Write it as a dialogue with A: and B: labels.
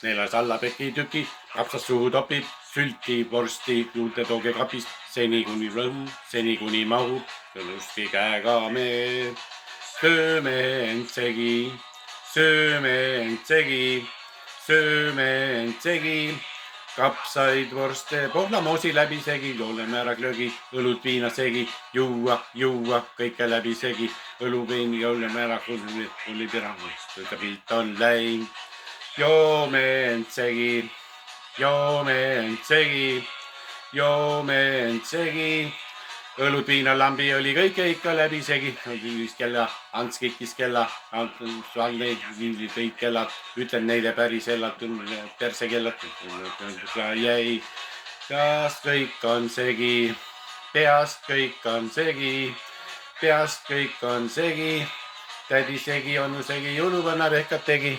A: neelas alla pekitüki, kapsas suhu topib, sülti, vorsti, juurde tooge kapist, seni kuni mahub, lõusti käega me sööme end segi, sööme end segi, sööme end segi. Kapsaid, vorste, pohlamoosi läbisegi, oleme ära glöögi, õlut, viina segi, juua, kõike läbisegi, õluveini oleme ära, oli piramu, seda pilt on läinud. Joome end segi, joome end segi, joome end segi. Õlut, viina, lambi oli kõike ikka läbisegi, kella, Ants kikkis kella, kõik kellad, ütlen neile päris elad, perse kellad, jäi. Peast kõik on segi, peast kõik on segi, peast kõik on segi. Tädi segi, onu segi, jõuluvana vehkad tegi.